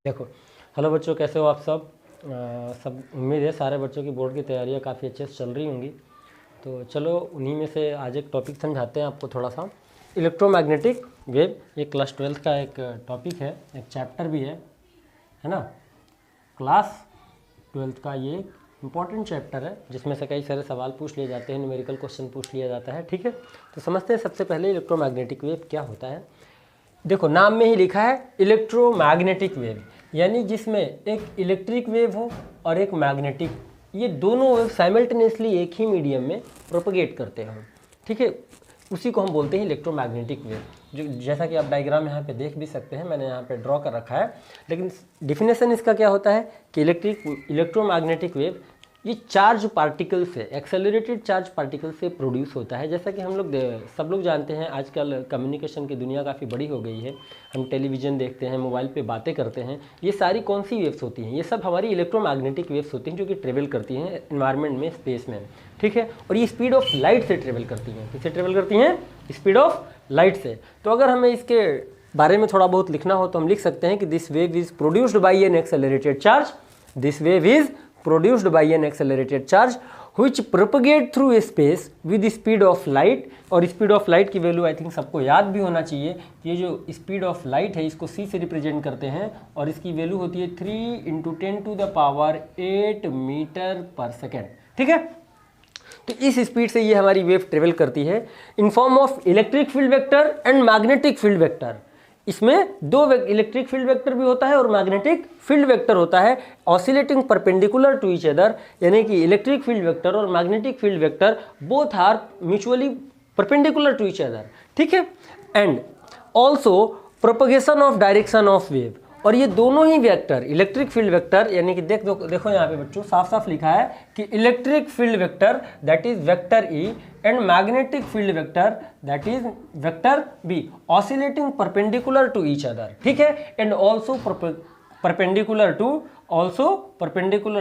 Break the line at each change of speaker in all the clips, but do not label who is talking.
देखो, हेलो बच्चों, कैसे हो आप सब। सब उम्मीद है सारे बच्चों की बोर्ड की तैयारियां काफ़ी अच्छे से चल रही होंगी। तो चलो उन्हीं में से आज एक टॉपिक समझाते हैं आपको थोड़ा सा। इलेक्ट्रोमैग्नेटिक वेव, ये क्लास 12th का एक टॉपिक है, एक चैप्टर भी है ना। क्लास 12th का ये इंपॉर्टेंट चैप्टर है जिसमें से कई सारे सवाल पूछ लिए जाते हैं, न्यूमेरिकल क्वेश्चन पूछ लिया जाता है। ठीक है, तो समझते हैं सबसे पहले इलेक्ट्रोमैग्नेटिक वेव क्या होता है। देखो, नाम में ही लिखा है इलेक्ट्रोमैग्नेटिक वेव, यानी जिसमें एक इलेक्ट्रिक वेव हो और एक मैग्नेटिक, ये दोनों वेव साइमल्टेनियसली एक ही मीडियम में प्रोपगेट करते हो। ठीक है, उसी को हम बोलते हैं इलेक्ट्रोमैग्नेटिक वेव। जो जैसा कि आप डायग्राम यहाँ पे देख भी सकते हैं, मैंने यहाँ पे ड्रॉ कर रखा है। लेकिन डेफिनेशन इसका क्या होता है कि इलेक्ट्रोमैग्नेटिक वेव ये चार्ज पार्टिकल से, एक्सेलरेटेड चार्ज पार्टिकल से प्रोड्यूस होता है। जैसा कि हम लोग सब लोग जानते हैं, आजकल कम्युनिकेशन की दुनिया काफ़ी बड़ी हो गई है। हम टेलीविज़न देखते हैं, मोबाइल पे बातें करते हैं, ये सारी कौन सी वेव्स होती हैं? ये सब हमारी इलेक्ट्रोमैग्नेटिक वेव्स होती हैं जो कि ट्रेवल करती हैं एनवायरनमेंट में, स्पेस में। ठीक है, और ये स्पीड ऑफ लाइट से ट्रेवल करती हैं। किससे ट्रेवल करती हैं? स्पीड ऑफ लाइट से। तो अगर हमें इसके बारे में थोड़ा बहुत लिखना हो तो हम लिख सकते हैं कि this wave is produced by N accelerated charge. This wave is produced by an accelerated charge which propagate through space with the speed of light। और स्पीड ऑफ लाइट की वैल्यू आई थिंक सबको याद भी होना चाहिए। ये जो speed of light है इसको c से रिप्रेजेंट करते हैं और इसकी वैल्यू होती है 3 × 10⁸ मीटर पर सेकेंड। ठीक है, तो इस स्पीड से ये हमारी वेव ट्रेवल करती है in form of electric field vector and magnetic field vector. इसमें दो इलेक्ट्रिक फील्ड वेक्टर भी होता है और मैग्नेटिक फील्ड वेक्टर होता है, oscillating perpendicular to each other, यानी कि इलेक्ट्रिक फील्ड वेक्टर और magnetic field vector both are mutually perpendicular to each other. ठीक है, and also propagation of direction of wave. और ये दोनों ही वेक्टर, इलेक्ट्रिक फील्ड वेक्टर, यानी कि देखो यहाँ पे बच्चों साफ साफ लिखा है कि electric field vector that is vector E and magnetic field vector that is vector B oscillating perpendicular to each other. ठीक है, and also perpendicular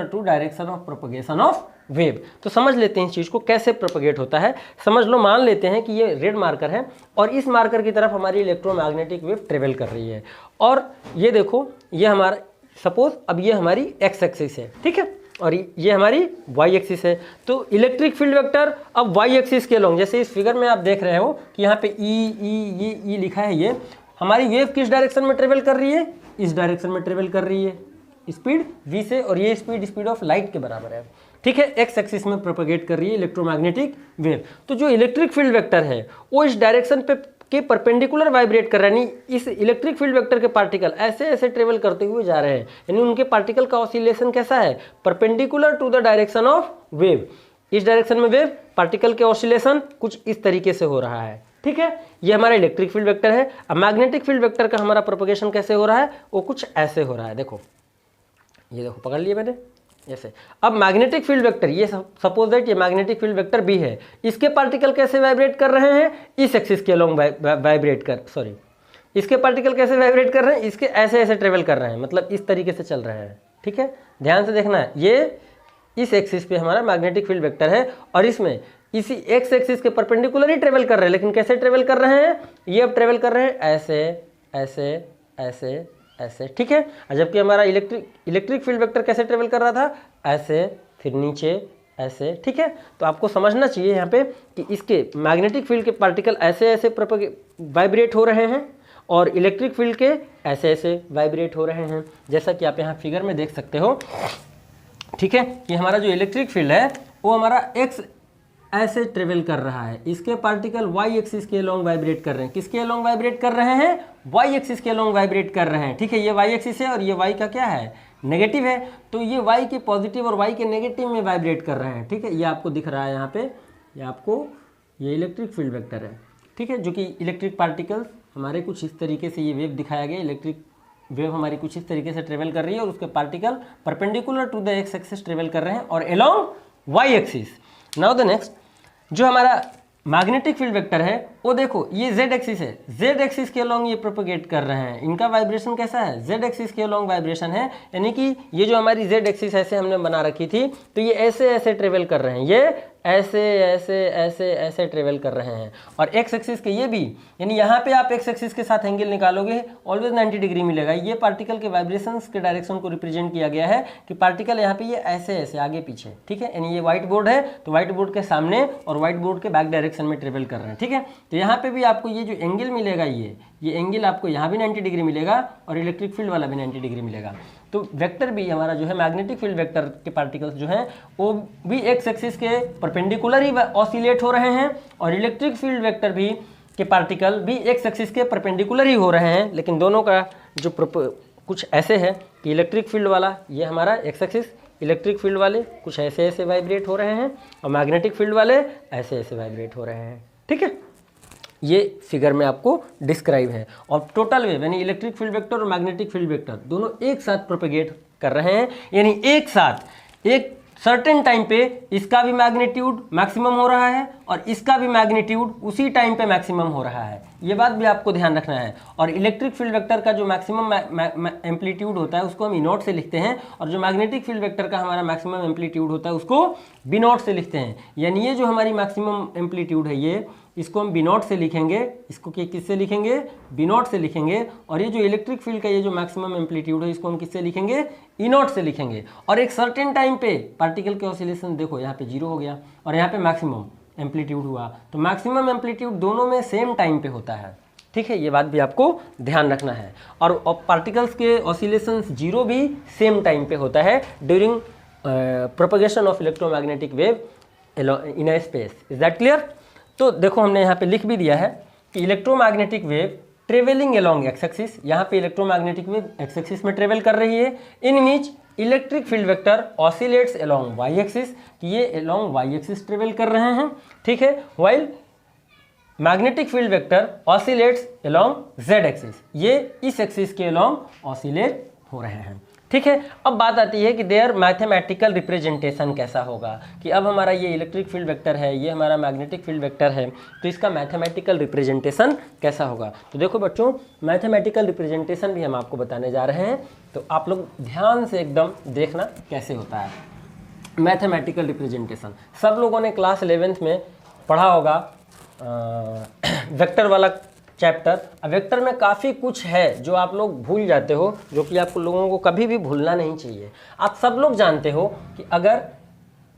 to direction of propagation of wave. तो समझ लेते हैं इस चीज को कैसे प्रोपगेट होता है। समझ लो, मान लेते हैं कि ये रेड मार्कर है और इस मार्कर की तरफ हमारी इलेक्ट्रोमैग्नेटिक वेव ट्रेवल कर रही है। और ये देखो, ये हमारा सपोज अब ये हमारी एक्स एक्सिस है। ठीक है, और ये हमारी वाई एक्सिस है। तो इलेक्ट्रिक फील्ड वेक्टर अब वाई एक्सिस के अलोंग, जैसे इस फिगर में आप देख रहे हो कि यहाँ पे ई लिखा है, ये हमारी वेव किस डायरेक्शन में ट्रेवल कर रही है? इस डायरेक्शन में ट्रेवल कर रही है, स्पीड v से, और ये स्पीड ऑफ लाइट के बराबर है। ठीक है, एक्स एक्सिस में प्रोपगेट कर रही है इलेक्ट्रोमैग्नेटिक वेव। तो जो इलेक्ट्रिक फील्ड वेक्टर है वो इस डायरेक्शन पे के परपेंडिकुलर वाइब्रेट कर रहा है, यानी इस इलेक्ट्रिक फील्ड वेक्टर के पार्टिकल ऐसे ऐसे ट्रेवल करते हुए जा रहे हैं, यानी उनके पार्टिकल का ऑसिलेशन कैसा है? Perpendicular to the direction of wave. इस डायरेक्शन में वेव पार्टिकल के ऑसिलेशन कुछ इस तरीके से हो रहा है। ठीक है, ये हमारा इलेक्ट्रिक फील्ड वेक्टर है। अब मैग्नेटिक फील्ड वेक्टर का हमारा प्रोपगेशन कैसे हो रहा है? वो कुछ ऐसे हो रहा है। देखो, ये देखो, पकड़ लिया मैंने ऐसे। अब मैग्नेटिक फील्ड वेक्टर, ये सपोज दैट ये मैग्नेटिक फील्ड वेक्टर बी है, इसके पार्टिकल कैसे वाइब्रेट कर रहे हैं? इस एक्सिस के अलोंग इसके पार्टिकल कैसे वाइब्रेट कर रहे हैं? इसके ऐसे ऐसे ट्रेवल कर रहे हैं, मतलब इस तरीके से चल रहे हैं। ठीक है, ध्यान से देखना है, ये इस एक्सिस पे हमारा मैग्नेटिक फील्ड वेक्टर है और इसमें इसी एक्स एक्सिस के परपेंडिकुलर ही ट्रेवल कर रहे हैं। लेकिन कैसे ट्रेवल कर रहे हैं? ये अब ट्रेवल कर रहे हैं ऐसे ऐसे ऐसे ऐसे। ठीक है, जबकि हमारा इलेक्ट्रिक फील्ड वेक्टर कैसे ट्रेवल कर रहा था? ऐसे, फिर नीचे, ऐसे। ठीक है, तो आपको समझना चाहिए यहाँ पे कि इसके मैग्नेटिक फील्ड के पार्टिकल ऐसे ऐसे वाइब्रेट हो रहे हैं और इलेक्ट्रिक फील्ड के ऐसे ऐसे वाइब्रेट हो रहे हैं, जैसा कि आप यहाँ फिगर में देख सकते हो। ठीक है, ये हमारा जो इलेक्ट्रिक फील्ड है वो हमारा एक्स ऐसे ट्रेवल कर रहा है, इसके पार्टिकल वाई एक्सिस के अलोंग वाइब्रेट कर रहे हैं। किसके अलोंग वाइब्रेट कर रहे हैं? वाई एक्सिस के अलोंग वाइब्रेट कर रहे हैं। ठीक है, ये वाई एक्सिस है और ये वाई का क्या है? नेगेटिव है। तो ये वाई के पॉजिटिव और वाई के नेगेटिव में वाइब्रेट कर रहे हैं। ठीक है, ये आपको दिख रहा है यहाँ पे, ये आपको ये इलेक्ट्रिक फील्ड वेक्टर है। ठीक है, जो कि इलेक्ट्रिक पार्टिकल्स हमारे कुछ इस तरीके से ये वेव दिखाया गया, इलेक्ट्रिक वेव हमारी कुछ इस तरीके से ट्रेवल कर रही है और उसके particle perpendicular to the X axis travel कर रहे हैं और along Y axis. Now the next, जो हमारा मैग्नेटिक फील्ड वेक्टर है वो देखो, ये z एक्सिस है, z एक्सिस के अलोंग ये प्रोपगेट कर रहे हैं। इनका वाइब्रेशन कैसा है? z एक्सिस के अलोंग वाइब्रेशन है, यानी कि ये जो हमारी z एक्सिस ऐसे हमने बना रखी थी, तो ये ऐसे ऐसे ट्रेवल कर रहे हैं, ये ऐसे ऐसे ऐसे ऐसे ट्रेवल कर रहे हैं। और एक्स एक्सिस के ये भी, यानी यहाँ पे आप एक्स एक्सिस के साथ एंगल निकालोगे ऑलवेज 90 डिग्री मिलेगा। ये पार्टिकल के वाइब्रेशंस के डायरेक्शन को रिप्रेजेंट किया गया है कि पार्टिकल यहाँ पे ये ऐसे ऐसे आगे पीछे, ठीक है। यानी ये व्हाइट बोर्ड है तो व्हाइट बोर्ड के सामने और व्हाइट बोर्ड के बैक डायरेक्शन में ट्रेवल कर रहे हैं, ठीक है। तो यहाँ पे भी आपको ये जो एंगल मिलेगा, ये एंगल आपको यहाँ भी 90 डिग्री मिलेगा और इलेक्ट्रिक फील्ड वाला भी 90 डिग्री मिलेगा। तो वेक्टर भी हमारा जो है मैग्नेटिक फील्ड वेक्टर के पार्टिकल्स जो हैं वो भी एक्स एक्सिस के परपेंडिकुलर ही ऑसिलेट हो रहे हैं और इलेक्ट्रिक फील्ड वेक्टर भी के पार्टिकल भी एक्स एक्सिस के परपेंडिकुलर ही हो रहे हैं। लेकिन दोनों का जो कुछ ऐसे है कि इलेक्ट्रिक फील्ड वाला ये हमारा एक्स एक्सिस, इलेक्ट्रिक फील्ड वाले कुछ ऐसे ऐसे वाइब्रेट हो रहे हैं और मैग्नेटिक फील्ड वाले ऐसे ऐसे वाइब्रेट हो रहे हैं, ठीक है। ये फिगर में आपको डिस्क्राइब है। और टोटल वेव यानी इलेक्ट्रिक फील्ड वेक्टर और मैग्नेटिक फील्ड वेक्टर दोनों एक साथ प्रोपेगेट कर रहे हैं, यानी एक साथ एक सर्टेन टाइम पे इसका भी मैग्नीट्यूड मैक्सिमम हो रहा है और इसका भी मैग्नीट्यूड उसी टाइम पे मैक्सिमम हो रहा है। ये बात भी आपको ध्यान रखना है। और इलेक्ट्रिक फील्ड वेक्टर का जो मैक्सिमम एम्पलीट्यूड होता है उसको हम ई नॉट से लिखते हैं और जो मैग्नेटिक फील्ड वेक्टर का हमारा मैक्सिमम एम्पलीट्यूड होता है उसको बी नॉट से लिखते हैं। यानी ये जो हमारी मैक्सिमम एम्पलीट्यूड है ये इसको हम बी नॉट से लिखेंगे, इसको किससे लिखेंगे, बी नॉट से लिखेंगे। और ये जो इलेक्ट्रिक फील्ड का ये जो मैक्सिमम एम्पलीट्यूड है इसको हम किससे लिखेंगे, ई नॉट से लिखेंगे। और एक सर्टेन टाइम पे पार्टिकल के ऑसिलेशन देखो यहाँ पे 0 हो गया और यहाँ पे मैक्सिमम एम्पलीट्यूड हुआ, तो मैक्सिमम एम्पलीट्यूड दोनों में सेम टाइम पे होता है, ठीक है। ये बात भी आपको ध्यान रखना है। और पार्टिकल्स के ऑसिलेशन 0 भी सेम टाइम पे होता है during propagation of electromagnetic wave in a space. Is that clear? तो देखो हमने यहाँ पे लिख भी दिया है कि electromagnetic wave travelling along X axis, यहाँ पे इलेक्ट्रोमैग्नेटिक वेव एक्स एक्सिस में ट्रेवल कर रही है। In which electric field vector oscillates along Y axis, कि ये अलोंग वाई एक्सिस ट्रेवल कर रहे हैं, ठीक है। While magnetic field vector oscillates along Z axis, ये इस एक्सिस के अलोंग ऑसिलेट हो रहे हैं, ठीक है। अब बात आती है कि देयर मैथमेटिकल रिप्रेजेंटेशन कैसा होगा, कि अब हमारा ये इलेक्ट्रिक फील्ड वेक्टर है, ये हमारा मैग्नेटिक फील्ड वेक्टर है, तो इसका मैथमेटिकल रिप्रेजेंटेशन कैसा होगा। तो देखो बच्चों, मैथमेटिकल रिप्रेजेंटेशन भी हम आपको बताने जा रहे हैं, तो आप लोग ध्यान से एकदम देखना कैसे होता है मैथमेटिकल रिप्रेजेंटेशन। सब लोगों ने क्लास 11th में पढ़ा होगा वेक्टर वाला चैप्टर। वेक्टर में काफ़ी कुछ है जो आप लोग भूल जाते हो, जो कि आप लोगों को कभी भी भूलना नहीं चाहिए। आप सब लोग जानते हो कि अगर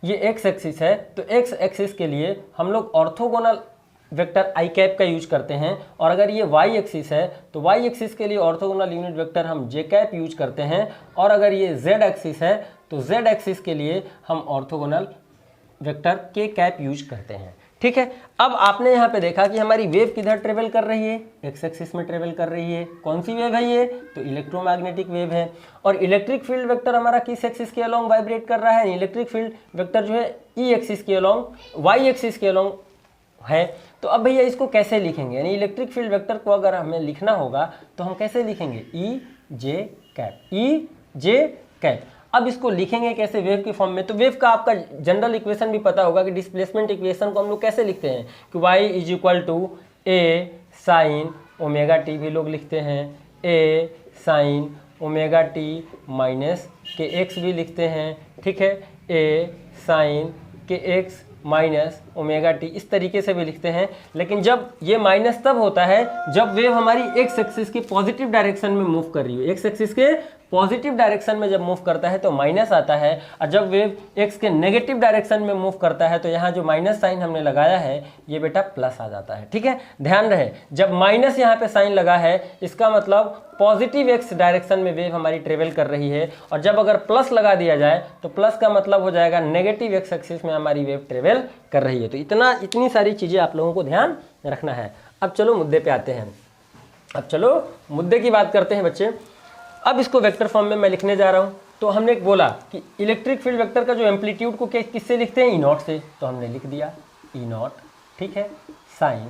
ये एक्स एक्सिस है तो एक्स एक्सिस के लिए हम लोग ऑर्थोगोनल वेक्टर आई कैप का यूज करते हैं, और अगर ये वाई एक्सिस है तो वाई एक्सिस के लिए ऑर्थोगोनल यूनिट वेक्टर हम जे कैप यूज करते हैं, और अगर ये जेड एक्सिस है तो जेड एक्सिस के लिए हम ऑर्थोगोनल वेक्टर के कैप यूज करते हैं, ठीक है। अब आपने यहाँ पे देखा कि हमारी वेव किधर ट्रेवल कर रही है, एक्स एक्सिस में ट्रेवल कर रही है। कौन सी वेव है ये, तो इलेक्ट्रोमैग्नेटिक वेव है। और इलेक्ट्रिक फील्ड वेक्टर हमारा किस एक्सिस के अलोंग वाइब्रेट कर रहा है, इलेक्ट्रिक फील्ड वेक्टर जो है ई एक्सिस के अलोंग, वाई एक्सिस के अलोंग है। तो अब भैया इसको कैसे लिखेंगे, यानी इलेक्ट्रिक फील्ड वेक्टर को अगर हमें लिखना होगा तो हम कैसे लिखेंगे, ई जे कैप, ई जे कैप। अब इसको लिखेंगे कैसे वेव के फॉर्म में, तो वेव का आपका जनरल इक्वेशन भी पता होगा कि डिस्प्लेसमेंट इक्वेशन को हम लोग कैसे लिखते हैं कि y is equal to A sine omega T, भी लोग लिखते हैं A sine omega T minus K X भी लिखते हैं, ठीक है, A sine K X minus omega T, इस तरीके से भी लिखते हैं। लेकिन जब ये माइनस तब होता है जब वेव हमारी एक्स एक्सिस की पॉजिटिव डायरेक्शन में मूव कर रही हो। एक्स एक्सिस के पॉजिटिव डायरेक्शन में जब मूव करता है तो माइनस आता है, और जब वेव एक्स के नेगेटिव डायरेक्शन में मूव करता है तो यहाँ जो माइनस साइन हमने लगाया है ये बेटा प्लस आ जाता है, ठीक है। ध्यान रहे, जब माइनस यहाँ पे साइन लगा है इसका मतलब पॉजिटिव एक्स डायरेक्शन में वेव हमारी ट्रेवल कर रही है, और जब अगर प्लस लगा दिया जाए तो प्लस का मतलब हो जाएगा नेगेटिव एक्स एक्सिस में हमारी वेव ट्रेवल कर रही है। तो इतनी सारी चीज़ें आप लोगों को ध्यान रखना है। अब चलो मुद्दे पे आते हैं, अब चलो मुद्दे की बात करते हैं बच्चे। अब इसको वेक्टर फॉर्म में मैं लिखने जा रहा हूँ। तो हमने बोला कि इलेक्ट्रिक फील्ड वेक्टर का जो एम्पलीट्यूड को किससे लिखते हैं, ई नॉट से, तो हमने लिख दिया ई नॉट, ठीक है, sign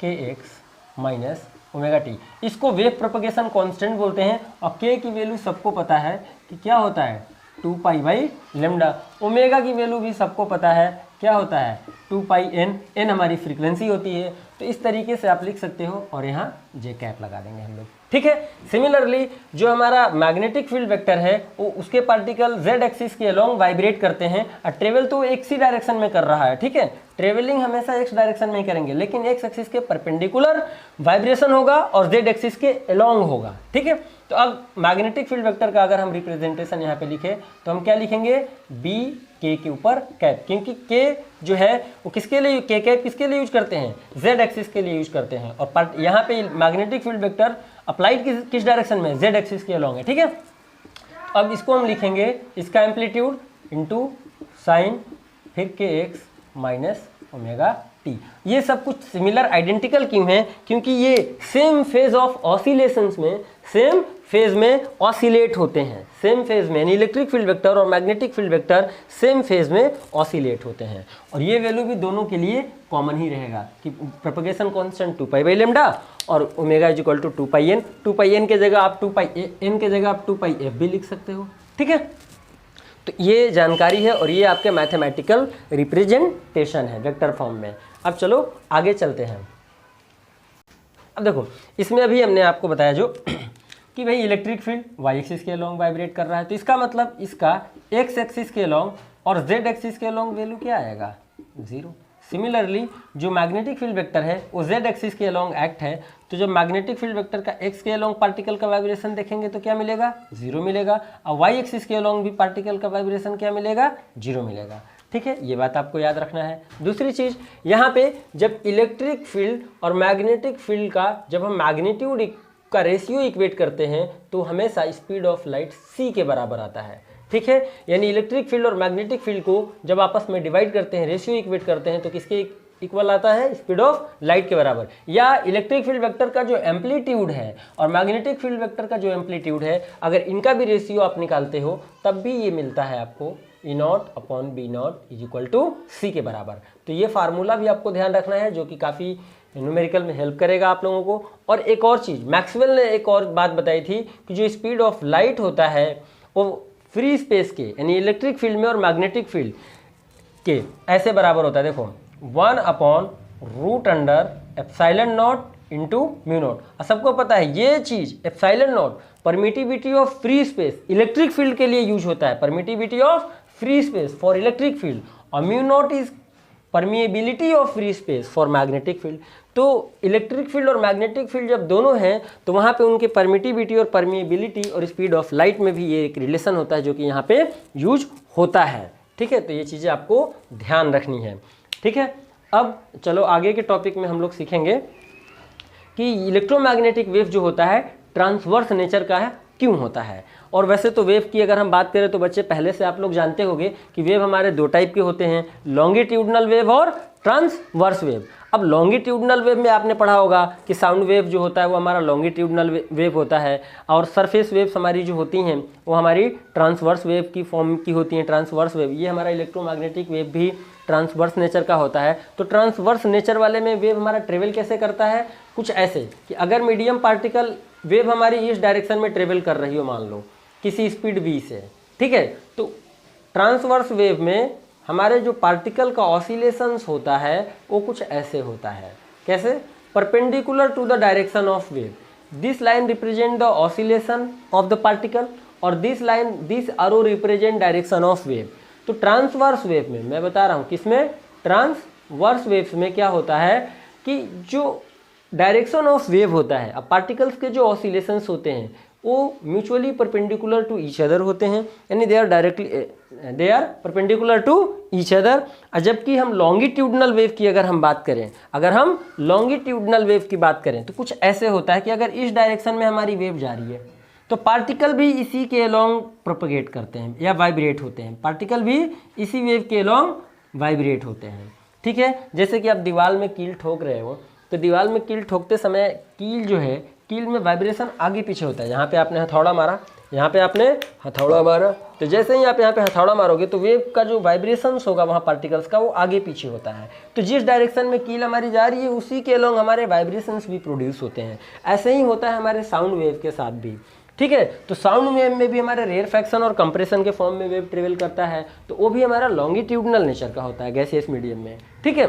K X minus omega T. इसको वेव प्रोपगेशन कांस्टेंट बोलते हैं, और के की वैल्यू सबको पता है कि क्या होता है 2 पाई बाई लेमडा। ओमेगा की वैल्यू भी सबको पता है क्या होता है 2 पाई एन, एन हमारी फ्रीक्वेंसी होती है। तो इस तरीके से आप लिख सकते हो और यहाँ जे कैप लगा देंगे हम लोग, ठीक है। सिमिलरली जो हमारा मैग्नेटिक फील्ड वेक्टर है वो उसके पार्टिकल जेड एक्सिस के अलोंग वाइब्रेट करते हैं और ट्रेवल तो एक्स ही डायरेक्शन में कर रहा है, ठीक है। ट्रेवलिंग हमेशा एक्स डायरेक्शन में ही करेंगे, लेकिन एक्स एक्सिस के परपेंडिकुलर वाइब्रेशन होगा और जेड एक्सिस के अलोंग होगा, ठीक है। तो अब मैग्नेटिक फील्ड वेक्टर का अगर हम रिप्रेजेंटेशन यहाँ पे लिखे तो हम क्या लिखेंगे, बी के ऊपर कैप, क्योंकि के जो है वो किसके लिए, के कैप किसके लिए यूज करते हैं, जेड एक्सिस के लिए यूज करते हैं। और यहाँ पे मैग्नेटिक फील्ड वेक्टर अप्लाइड किस डायरेक्शन में, जेड एक्सिस के अलोंग है, ठीक है। अब इसको हम लिखेंगे, इसका एम्पलीट्यूड इनटू साइन फिर के एक्स माइनस ओमेगा टी। ये सब कुछ सिमिलर आइडेंटिकल क्यों है, क्योंकि ये सेम फेज ऑफ ऑसिलेशंस में, सेम फेज में ऑसिलेट होते हैं, सेम फेज में, यानी इलेक्ट्रिक फील्ड वेक्टर और magnetic field vector same phase में ऑसिलेट होते हैं। और ये वैल्यू भी दोनों के लिए कॉमन ही रहेगा कि propagation constant 2 pi by lambda और omega is equal to 2 pi N. 2 pi N के जगह आप 2 पाई एन के जगह आप 2 पाई एफ भी लिख सकते हो, ठीक है। तो ये जानकारी है और ये आपके मैथमेटिकल रिप्रेजेंटेशन है वेक्टर फॉर्म में। अब चलो आगे चलते हैं। अब देखो इसमें अभी हमने आपको बताया जो कि भाई इलेक्ट्रिक फील्ड वाई एक्सिस के अलोंग वाइब्रेट कर रहा है, तो इसका मतलब इसका एक्स एक्सिस के अलोंग और जेड एक्सिस के अलोंग वैल्यू क्या आएगा, 0। सिमिलरली जो मैग्नेटिक फील्ड वेक्टर है वो जेड एक्सिस के अलोंग एक्ट है, तो जब मैग्नेटिक फील्ड वेक्टर का एक्स के अलोंग पार्टिकल का वाइब्रेशन देखेंगे तो क्या मिलेगा, 0 मिलेगा। और वाई एक्सिस के अलोंग भी पार्टिकल का वाइब्रेशन क्या मिलेगा, 0 मिलेगा, ठीक है। ये बात आपको याद रखना है। दूसरी चीज़ यहाँ पे जब इलेक्ट्रिक फील्ड और मैग्नेटिक फील्ड का जब हम मैग्नीट्यूड का रेशियो इक्वेट करते हैं तो हमेशा स्पीड ऑफ लाइट c के बराबर आता है, ठीक है। यानी इलेक्ट्रिक फील्ड और मैग्नेटिक फील्ड को जब आपस में डिवाइड करते हैं, रेशियो इक्वेट करते हैं, तो किसके इक्वल आता है, स्पीड ऑफ लाइट के बराबर। या इलेक्ट्रिक फील्ड वेक्टर का जो एम्पलीट्यूड है और मैग्नेटिक फील्ड वेक्टर का जो एम्पलीट्यूड है, अगर इनका भी रेशियो आप निकालते हो तब भी ये मिलता है आपको E0 upon B0 is equal to C के बराबर। तो ये फार्मूला भी आपको ध्यान रखना है जो कि काफ़ी न्यूमेरिकल में हेल्प करेगा आप लोगों को। और एक और चीज़ मैक्सवेल ने एक और बात बताई थी कि जो स्पीड ऑफ लाइट होता है वो फ्री स्पेस के यानी इलेक्ट्रिक फील्ड में और मैग्नेटिक फील्ड के ऐसे बराबर होता है। देखो 1 upon root under epsilon not into mu not. सबको पता है ये चीज़ epsilon not permittivity of free space electric field के लिए यूज होता है, permittivity of free space for electric field, और mu not is permeability of free space for magnetic field. तो इलेक्ट्रिक फील्ड और मैग्नेटिक फील्ड जब दोनों हैं तो वहाँ पे उनके परमिटिविटी और परमिएबिलिटी और स्पीड ऑफ लाइट में भी ये एक रिलेशन होता है जो कि यहाँ पे यूज होता है, ठीक है। तो ये चीज़ें आपको ध्यान रखनी है, ठीक है। अब चलो आगे के टॉपिक में हम लोग सीखेंगे कि इलेक्ट्रोमैग्नेटिक वेव जो होता है ट्रांसवर्स नेचर का है, क्यों होता है। और वैसे तो वेव की अगर हम बात करें तो बच्चे पहले से आप लोग जानते होंगे कि वेव हमारे 2 टाइप के होते हैं, लॉन्गिट्यूडनल वेव और ट्रांसवर्स वेव। अब लॉन्गिट्यूडनल वेव में आपने पढ़ा होगा कि साउंड वेव जो होता है वो हमारा लॉन्गिट्यूडनल वेव होता है, और सरफेस वेव्स हमारी जो होती हैं वो हमारी ट्रांसवर्स वेव की फॉर्म की होती हैं। ट्रांसवर्स वेव ये हमारा इलेक्ट्रोमैग्नेटिक वेव भी ट्रांसवर्स नेचर का होता है। तो ट्रांसवर्स नेचर वाले में वेव हमारा ट्रेवल कैसे करता है, कुछ ऐसे कि अगर मीडियम पार्टिकल वेव हमारी इस डायरेक्शन में ट्रेवल कर रही हो, मान लो किसी स्पीड v से, ठीक है, तो ट्रांसवर्स वेव में हमारे जो पार्टिकल का ऑसिलेशंस होता है वो कुछ ऐसे होता है। कैसे, perpendicular to the direction of wave, this line represent the oscillation of the particle और this arrow represent direction of wave. तो ट्रांसवर्स वेव में मैं बता रहा हूँ, किसमें, ट्रांसवर्स वेव्स में क्या होता है कि जो डायरेक्शन ऑफ वेव होता है, अब पार्टिकल्स के जो ऑसिलेशंस होते हैं वो mutually perpendicular to each other होते हैं, यानी they are perpendicular to each other. जबकि हम लॉन्गिट्यूडनल वेव की अगर हम बात करें, लॉन्गिट्यूडनल वेव की बात करें तो कुछ ऐसे होता है कि अगर इस डायरेक्शन में हमारी वेव जा रही है तो पार्टिकल भी इसी के अलोंग प्रोपगेट करते हैं या वाइब्रेट होते हैं, पार्टिकल भी इसी वेव के अलोंग वाइब्रेट होते हैं, ठीक है। जैसे कि आप दीवार में कील ठोक रहे हो तो दीवार में कील ठोकते समय कील जो है, कील में वाइब्रेशन आगे पीछे होता है। यहाँ पे आपने हथौड़ा मारा, यहाँ पे आपने हथौड़ा मारा, तो जैसे ही आप यहाँ पे हथौड़ा मारोगे तो वेव का जो वाइब्रेशंस होगा वहाँ पार्टिकल्स का वो आगे पीछे होता है। तो जिस डायरेक्शन में कील हमारी जा रही है उसी के अलोंग हमारे वाइब्रेशंस भी प्रोड्यूस होते हैं। ऐसे ही होता है हमारे साउंड वेव के साथ भी, ठीक है। तो साउंड वेव में भी हमारे रेयरफैक्शन और कंप्रेशन के फॉर्म में वेव ट्रेवल करता है, तो वो भी हमारा लॉन्गिट्यूडनल नेचर का होता है गैसियस मीडियम में, ठीक है।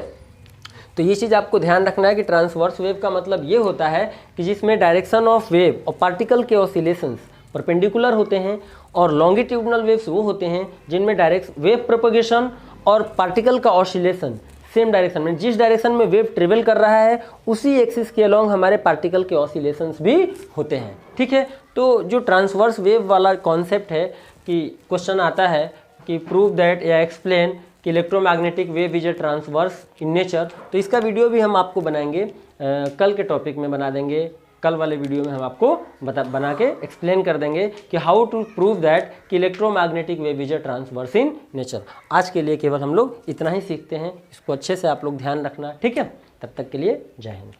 तो ये चीज़ आपको ध्यान रखना है कि ट्रांसवर्स वेव का मतलब ये होता है कि जिसमें डायरेक्शन ऑफ वेव और पार्टिकल के ऑसिलेशंस परपेंडिकुलर होते हैं, और लॉन्गिट्यूडनल वेव्स वो होते हैं जिनमें डायरेक्ट वेव प्रोपगेशन और पार्टिकल का ऑसिलेशन सेम डायरेक्शन में, जिस डायरेक्शन में वेव ट्रेवल कर रहा है उसी एक्सिस के अलोंग हमारे पार्टिकल के ऑसिलेशंस भी होते हैं, ठीक है। तो जो ट्रांसवर्स वेव वाला कॉन्सेप्ट है कि क्वेश्चन आता है कि प्रूव दैट या एक्सप्लेन कि electromagnetic wave is a transverse in nature, तो इसका वीडियो भी हम आपको बनाएंगे, कल के टॉपिक में बना देंगे। कल वाले वीडियो में हम आपको बना के एक्सप्लेन कर देंगे कि हाउ टू प्रूव दैट कि electromagnetic wave is a transverse in nature. आज के लिए केवल हम लोग इतना ही सीखते हैं, इसको अच्छे से आप लोग ध्यान रखना, ठीक है। तब तक के लिए जय हिंद।